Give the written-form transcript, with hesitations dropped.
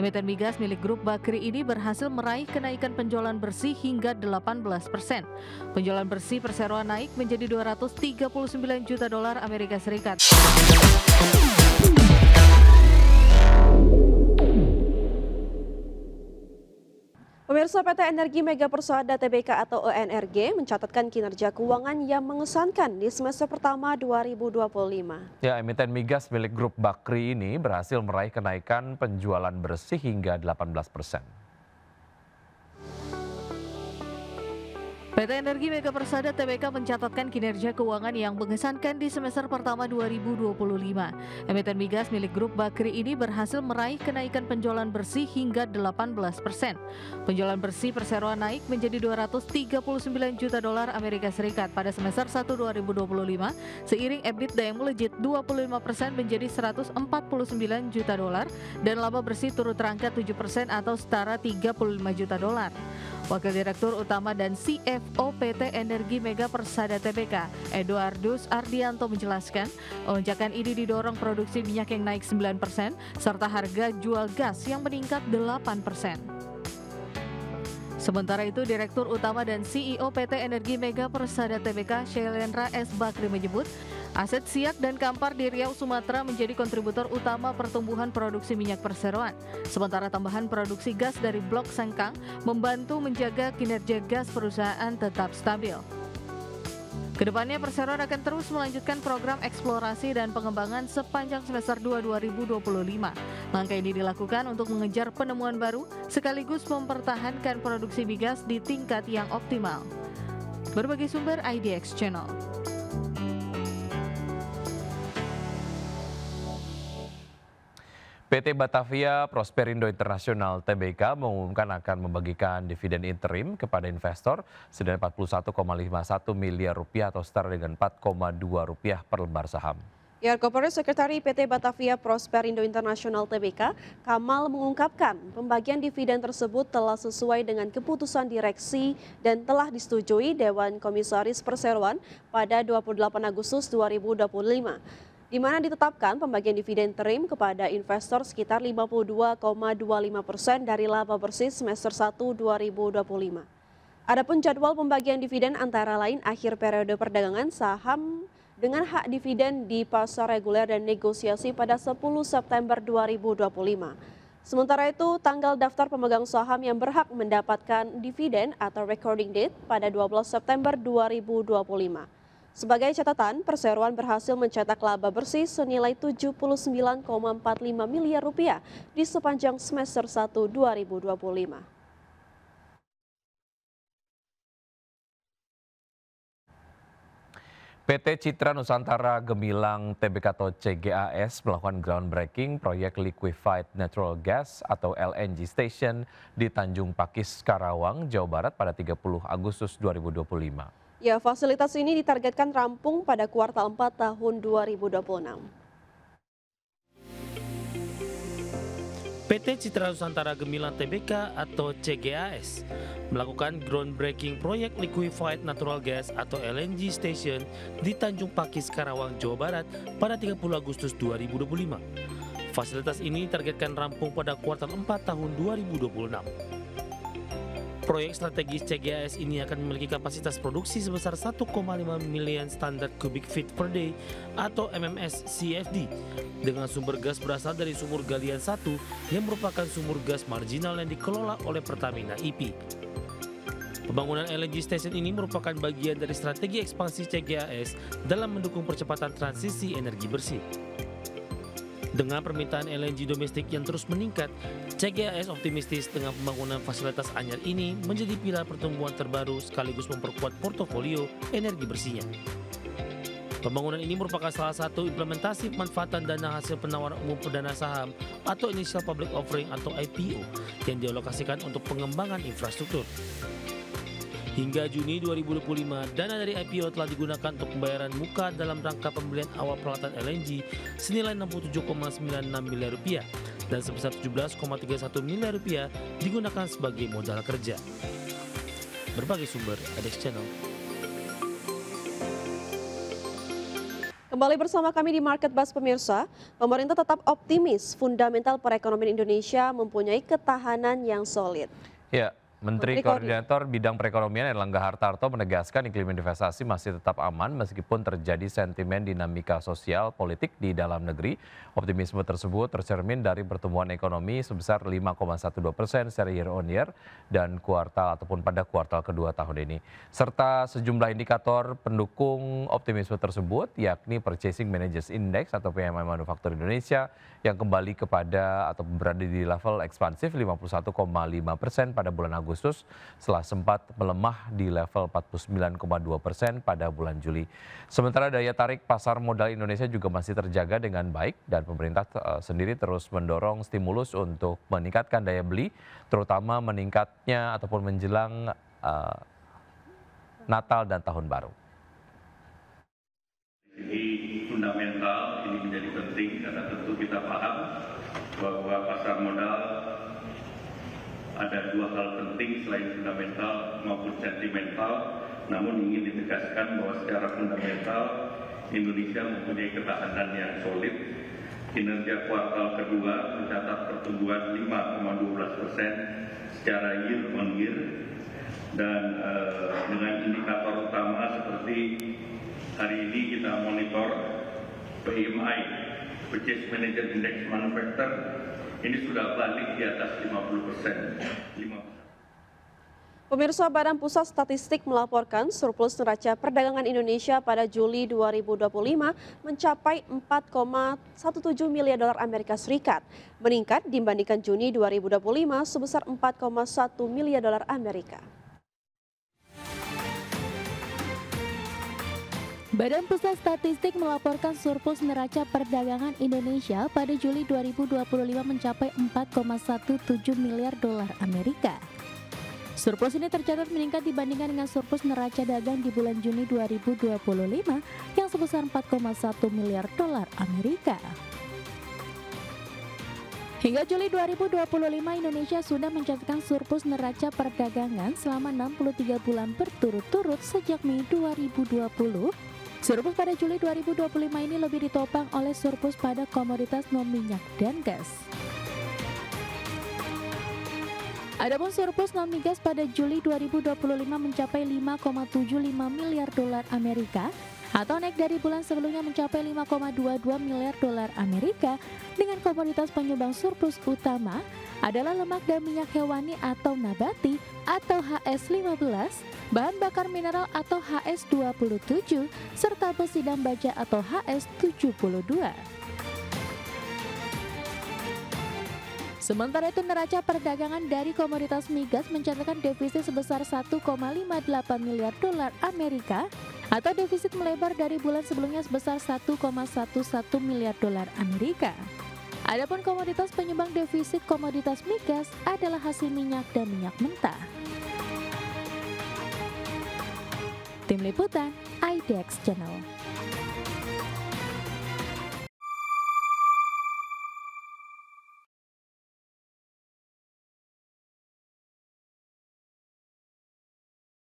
Emiten migas milik grup Bakri ini berhasil meraih kenaikan penjualan bersih hingga 18%. Penjualan bersih perseroan naik menjadi 239 juta dolar Amerika Serikat. Pemirsa, PT Energi Mega Persada Tbk atau ENRG mencatatkan kinerja keuangan yang mengesankan di semester pertama 2025. Ya, emiten migas milik grup Bakri ini berhasil meraih kenaikan penjualan bersih hingga 18%. PT Energi Mega Persada Tbk mencatatkan kinerja keuangan yang mengesankan di semester pertama 2025. Emiten migas milik grup Bakri ini berhasil meraih kenaikan penjualan bersih hingga 18%. Penjualan bersih perseroan naik menjadi 239 juta dolar Amerika Serikat pada semester 1 2025, seiring EBITDA yang melejit 25% menjadi 149 juta dolar dan laba bersih turut terangkat 7% atau setara 35 juta dolar. Wakil Direktur Utama dan CFO PT Energi Mega Persada Tbk, Eduardus Ardianto menjelaskan, lonjakan ini didorong produksi minyak yang naik 9% serta harga jual gas yang meningkat 8%. Sementara itu, Direktur Utama dan CEO PT Energi Mega Persada Tbk, Shailendra S. Bakri menyebut, aset Siak dan Kampar di Riau, Sumatera menjadi kontributor utama pertumbuhan produksi minyak perseroan. Sementara tambahan produksi gas dari Blok Sengkang membantu menjaga kinerja gas perusahaan tetap stabil. Kedepannya perseroan akan terus melanjutkan program eksplorasi dan pengembangan sepanjang semester 2 2025. Langkah ini dilakukan untuk mengejar penemuan baru sekaligus mempertahankan produksi migas di tingkat yang optimal. Berbagai sumber IDX Channel. PT Batavia Prosperindo International Tbk mengumumkan akan membagikan dividen interim kepada investor senilai 41,51 miliar rupiah atau setara dengan 4,2 rupiah per lembar saham. Ya, Corporate Secretary PT Batavia Prosperindo International Tbk, Kamal mengungkapkan pembagian dividen tersebut telah sesuai dengan keputusan direksi dan telah disetujui Dewan Komisaris Perseroan pada 28 Agustus 2025. Di mana ditetapkan pembagian dividen interim kepada investor sekitar 52,25% dari laba bersih semester 1 2025. Adapun jadwal pembagian dividen antara lain akhir periode perdagangan saham dengan hak dividen di pasar reguler dan negosiasi pada 10 September 2025. Sementara itu, tanggal daftar pemegang saham yang berhak mendapatkan dividen atau recording date pada 12 September 2025. Sebagai catatan, perseroan berhasil mencetak laba bersih senilai 79,45 miliar rupiah di sepanjang semester 1 2025. PT Citra Nusantara Gemilang Tbk atau CGAS melakukan groundbreaking proyek Liquefied Natural Gas atau LNG Station di Tanjung Pakis, Karawang, Jawa Barat pada 30 Agustus 2025. Ya, fasilitas ini ditargetkan rampung pada kuartal 4 tahun 2026. PT Citra Nusantara Gemilang Tbk atau CGAS melakukan groundbreaking proyek Liquefied Natural Gas atau LNG Station di Tanjung Pakis, Karawang, Jawa Barat pada 30 Agustus 2025. Fasilitas ini ditargetkan rampung pada kuartal 4 tahun 2026. Proyek strategis CGAS ini akan memiliki kapasitas produksi sebesar 1,5 miliar standar cubic feet per day atau MMS CFD dengan sumber gas berasal dari sumur galian 1 yang merupakan sumur gas marginal yang dikelola oleh Pertamina IP. Pembangunan LNG Station ini merupakan bagian dari strategi ekspansi CGAS dalam mendukung percepatan transisi energi bersih. Dengan permintaan LNG domestik yang terus meningkat, CGAS optimistis dengan pembangunan fasilitas anyar ini menjadi pilar pertumbuhan terbaru sekaligus memperkuat portofolio energi bersihnya. Pembangunan ini merupakan salah satu implementasi pemanfaatan dana hasil penawaran umum perdana saham atau Initial Public Offering atau IPO yang dialokasikan untuk pengembangan infrastruktur. Hingga Juni 2025, dana dari IPO telah digunakan untuk pembayaran muka dalam rangka pembelian awal peralatan LNG senilai 67,96 miliar rupiah dan sebesar 17,31 miliar rupiah digunakan sebagai modal kerja. Berbagai sumber IDX Channel. Kembali bersama kami di Market Buzz pemirsa, pemerintah tetap optimis fundamental perekonomian Indonesia mempunyai ketahanan yang solid. Ya, Menteri Koordinator Bidang Perekonomian Erlangga Hartarto menegaskan iklim investasi masih tetap aman meskipun terjadi sentimen dinamika sosial politik di dalam negeri. Optimisme tersebut tercermin dari pertumbuhan ekonomi sebesar 5,12% secara year on year dan kuartal ataupun pada kuartal kedua tahun ini. Serta sejumlah indikator pendukung optimisme tersebut yakni Purchasing Managers Index atau PMI Manufaktur Indonesia yang kembali kepada atau berada di level ekspansif 51,5% pada bulan Agustus setelah sempat melemah di level 49,2% pada bulan Juli. Sementara daya tarik pasar modal Indonesia juga masih terjaga dengan baik dan pemerintah sendiri terus mendorong stimulus untuk meningkatkan daya beli, terutama meningkatnya ataupun menjelang Natal dan Tahun Baru. Jadi fundamental ini menjadi penting karena tentu kita paham bahwa pasar modal ada dua hal penting selain fundamental maupun sentimental, namun ingin ditegaskan bahwa secara fundamental Indonesia mempunyai ketahanan yang solid. Kinerja kuartal kedua mencatat pertumbuhan 5,12% secara year on year dan dengan indikator utama seperti hari ini kita monitor PMI, Purchase Manager Index Manufactur, ini sudah balik di atas 50%. Pemirsa, Badan Pusat Statistik melaporkan surplus neraca perdagangan Indonesia pada Juli 2025 mencapai 4,17 miliar dolar Amerika Serikat, meningkat dibandingkan Juni 2025 sebesar 4,1 miliar dolar Amerika. Badan Pusat Statistik melaporkan surplus neraca perdagangan Indonesia pada Juli 2025 mencapai 4,17 miliar dolar Amerika. Surplus ini tercatat meningkat dibandingkan dengan surplus neraca dagang di bulan Juni 2025 yang sebesar 4,1 miliar dolar Amerika. Hingga Juli 2025, Indonesia sudah mencatatkan surplus neraca perdagangan selama 63 bulan berturut-turut sejak Mei 2020. Surplus pada Juli 2025 ini lebih ditopang oleh surplus pada komoditas non-minyak dan gas. Adapun surplus non-migas pada Juli 2025 mencapai 5,75 miliar dolar Amerika atau naik dari bulan sebelumnya mencapai 5,22 miliar dolar Amerika dengan komoditas penyumbang surplus utama adalah lemak dan minyak hewani atau nabati atau HS15, bahan bakar mineral atau HS27, serta besi dan baja atau HS72. Sementara itu neraca perdagangan dari komoditas migas mencatatkan defisit sebesar 1,58 miliar dolar Amerika atau defisit melebar dari bulan sebelumnya sebesar 1,11 miliar dolar Amerika. Adapun komoditas penyumbang defisit komoditas migas adalah hasil minyak dan minyak mentah. Tim Liputan IDX Channel.